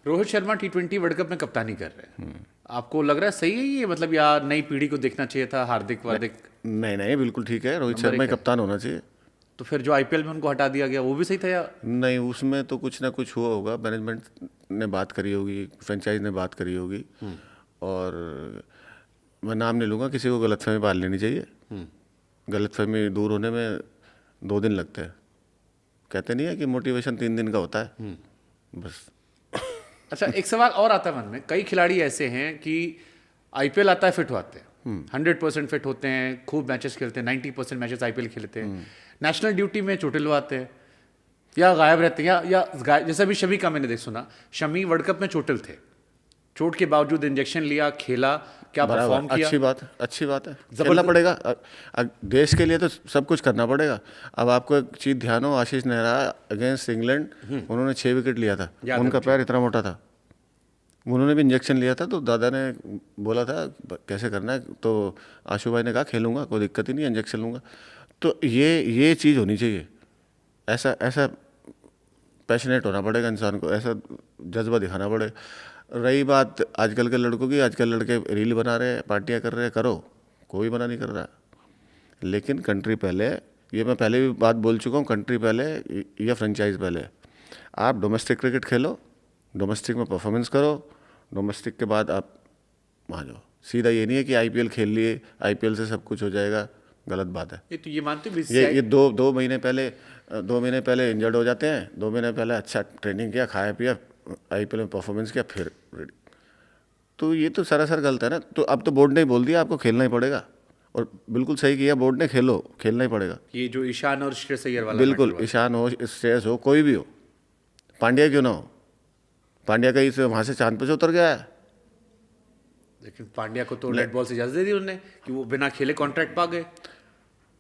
Rohit Sharma T20 world cup में कप्तानी कर रहे हैं, आपको लग रहा है सही है ये, मतलब या नई पीढ़ी को देखना चाहिए था, हार्दिक वार्दिक? नहीं नहीं, बिल्कुल ठीक है, रोहित नंबर शर्मा एक ही है। कप्तान होना चाहिए। तो फिर जो आईपीएल में उनको हटा दिया गया वो भी सही था या? नहीं, उसमें तो कुछ ना कुछ हुआ होगा, मैनेजमेंट ने बात करी होगी, फ्रेंचाइज ने बात करी होगी, और मैं नाम नहीं लूँगा, किसी को गलतफहमी पाल लेनी चाहिए। गलतफहमी दूर होने में 2 दिन लगते हैं। कहते नहीं है कि मोटिवेशन 3 दिन का होता है, बस। अच्छा, एक सवाल और आता है मन में, कई खिलाड़ी ऐसे हैं कि आईपीएल आता है फिट हो आते हैं, 100% फिट होते हैं, खूब मैचेस खेलते हैं, 90% मैचेस आईपीएल खेलते हैं, नेशनल ड्यूटी में चोटिल आते हैं या गायब रहते हैं, जैसा भी शमी का मैंने देख सुना, शमी वर्ल्ड कप में चोटिल थे, चोट के बावजूद इंजेक्शन लिया, खेला, क्या परफॉर्म बराबर, किया। अच्छी बात है, खेलना पड़ेगा। देश के लिए तो सब कुछ करना पड़ेगा। अब आपको एक चीज़ ध्यान हो, आशीष नेहरा अगेंस्ट इंग्लैंड उन्होंने 6 विकेट लिया था, उनका पैर इतना मोटा था, उन्होंने भी इंजेक्शन लिया था, तो दादा ने बोला था कैसे करना है, तो आशु भाई ने कहा खेलूंगा, कोई दिक्कत ही नहीं, इंजेक्शन लूँगा। तो ये चीज़ होनी चाहिए, ऐसा ऐसा पैशनेट होना पड़ेगा इंसान को, ऐसा जज्बा दिखाना पड़ेगा। रही बात आजकल के लड़कों की, आजकल लड़के रील बना रहे हैं, पार्टियां कर रहे हैं, करो, कोई मना नहीं कर रहा, लेकिन कंट्री पहले, ये मैं पहले भी बात बोल चुका हूँ, कंट्री पहले या फ्रेंचाइज पहले। आप डोमेस्टिक क्रिकेट खेलो, डोमेस्टिक में परफॉर्मेंस करो, डोमेस्टिक के बाद आप वहाँ जाओ। सीधा ये नहीं है कि आईपीएल खेल लिए, आईपीएल से सब कुछ हो जाएल, गलत बात है। ये तो ये मानते हो ये दो महीने पहले इंजर्ड हो जाते हैं, 2 महीने पहले अच्छा ट्रेनिंग किया, खाया पिया, आईपीएल में परफॉर्मेंस किया, फिर रेडी। तो ये तो सरासर गलत है ना। तो अब तो बोर्ड ने ही बोल दिया आपको खेलना ही पड़ेगा, और बिल्कुल सही किया बोर्ड ने, खेलना ही पड़ेगा। ये जो ईशान और श्रेयस अय्यर वाला बिल्कुल, मैटर हुआ। ईशान हो, श्रेयस हो, कोई भी हो, पांड्या क्यों ना हो, पांड्या कहीं से वहाँ से चांद पे से उतर गया है। लेकिन पांड्या को तो रेड बॉल से इजाजत दे दी उन्होंने कि वो बिना खेले कॉन्ट्रैक्ट पा गए।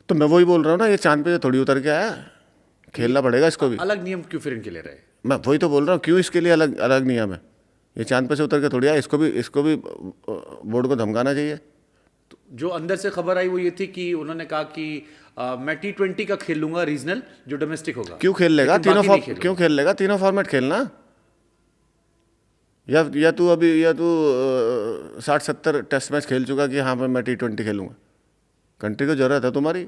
तो मैं वही बोल रहा हूँ ना, ये चांद पे से थोड़ी उतर गया है, खेलना पड़ेगा इसको भी। अलग नियम क्यों फिर इनके ले रहे? मैं वही तो बोल रहा हूँ, क्यों इसके लिए अलग अलग नियम है। ये चांद पे से उतर के थोड़ी आया, इसको भी बोर्ड को धमकाना चाहिए। तो जो अंदर से खबर आई वो ये थी कि उन्होंने कहा कि मैं T20 का खेल लूंगा रीजनल, जो डोमेस्टिक होगा। क्यों खेल लेगा लेकिन बाकी नहीं तीनों, क्यों खेल लेगा तीनों फॉर्मेट खेलना। या तू 60-70 टेस्ट मैच खेल चुका कि हाँ मैं T20 खेलूंगा, कंट्री को जरूरत है तुम्हारी,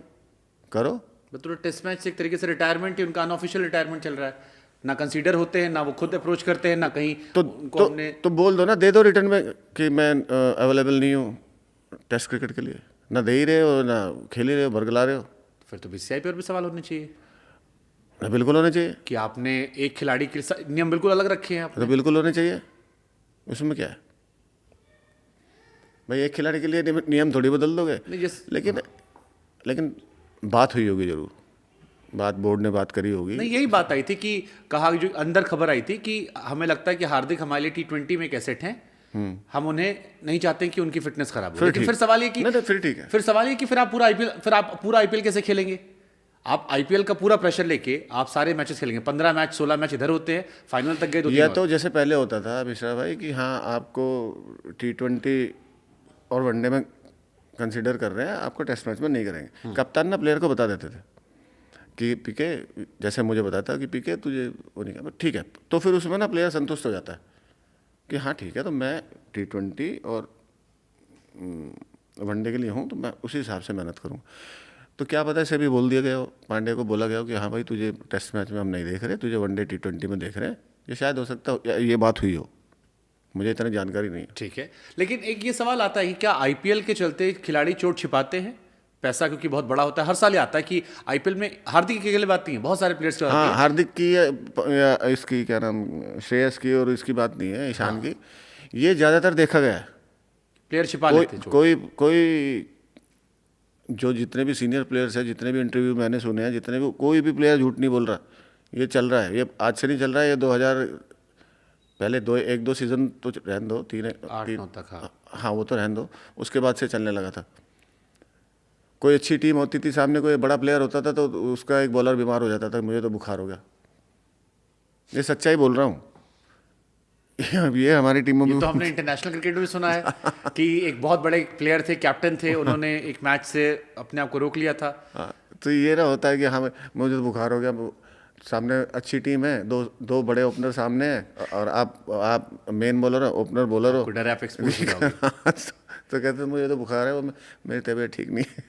करो। मतलब टेस्ट मैच से एक तरीके से रिटायरमेंट ही, उनका अनऑफिशियल रिटायरमेंट चल रहा है, ना कंसीडर होते हैं, ना वो खुद अप्रोच करते हैं, ना कहीं उनको हमने। तो बोल दो ना, दे दो रिटर्न में कि मैं अवेलेबल नहीं हूँ टेस्ट क्रिकेट के लिए। ना दे ही रहे हो, ना खेल ही रहे हो, बरगला रहे हो। फिर तो बीसीसीआई पर भी सवाल होने चाहिए ना, बिल्कुल होने चाहिए। कि आपने एक खिलाड़ी के नियम बिल्कुल अलग रखे हैं आपने। तो बिल्कुल होने चाहिए, उसमें क्या है भाई, एक खिलाड़ी के लिए नियम थोड़ी बदल दोगे। लेकिन बात हुई होगी जरूर, बात बोर्ड ने बात करी होगी। नहीं, यही बात आई थी कि कहा, जो अंदर खबर आई थी कि हमें लगता है कि हार्दिक हमारे लिए T20 में एक एसेट हैं, हम उन्हें नहीं चाहते कि उनकी फिटनेस खराब हो। लेकिन फिर सवाल ये कि नहीं, फिर ठीक है, फिर सवाल ये कि फिर आप पूरा आईपीएल कैसे खेलेंगे? आप आईपीएल का पूरा प्रेशर लेके आप सारे मैचेस खेलेंगे, 15 मैच 16 मैच इधर होते हैं, फाइनल तक गए या तो जैसे पहले होता था मिश्रा भाई कि हाँ आपको T20 और वनडे में कंसीडर कर रहे हैं, आपको टेस्ट मैच में नहीं करेंगे। कप्तान ना प्लेयर को बता देते थे कि पीके, जैसे मुझे बताता कि पीके तुझे वो नहीं करना, ठीक है, तो फिर उसमें ना प्लेयर संतुष्ट हो जाता है कि हाँ ठीक है, तो मैं T20 और वनडे के लिए हूँ, तो मैं उसी हिसाब से मेहनत करूँगा। तो क्या पता इसे भी बोल दिया गया हो, पांड्या को बोला गया हो कि हाँ भाई तुझे टेस्ट मैच में हम नहीं देख रहे, तुझे वनडे T20 में देख रहे हैं। ये शायद हो सकता है ये बात हुई हो, मुझे इतनी जानकारी नहीं है। ठीक है, लेकिन एक ये सवाल आता है कि क्या आईपीएल के चलते खिलाड़ी चोट छिपाते हैं? पैसा क्योंकि बहुत बड़ा होता है, हर साल ही आता है कि आईपीएल में हार्दिक की अकेले बात नहीं है, बहुत सारे प्लेयर्स की बात हाँ, है। हार्दिक की या इसकी क्या नाम, श्रेयस की, और इसकी बात नहीं है, ईशान की। ये ज़्यादातर देखा गया है, प्लेयर छिपा लेते हैं चोट। कोई जो जितने भी सीनियर प्लेयर्स हैं, जितने भी इंटरव्यू मैंने सुने हैं, जितने भी, कोई भी प्लेयर झूठ नहीं बोल रहा। ये चल रहा है, ये आज से नहीं चल रहा है, ये 2000 पहले 1-2 सीज़न तो रहने दो, 8-9 तक। हाँ वो तो रहने दो, उसके बाद से चलने लगा था। कोई अच्छी टीम होती थी, सामने कोई बड़ा प्लेयर होता था, तो उसका एक बॉलर बीमार हो जाता था, मुझे तो बुखार हो गया। ये सच्चाई बोल रहा हूँ। ये हमारी टीमों में तो हमने इंटरनेशनल क्रिकेट में सुना है कि एक बहुत बड़े प्लेयर थे, कैप्टन थे, उन्होंने एक मैच से अपने आप को रोक लिया था। हाँ, तो ये ना होता है कि हाँ मुझे तो बुखार हो गया, सामने अच्छी टीम है, दो बड़े ओपनर सामने हैं और आप मेन बॉलर हो, ओपनर बॉलर हो, डर है आप एक्सपोज हो जाओगे। तो कहते हैं मुझे तो बुखार है, वो मेरी तबीयत ठीक नहीं है।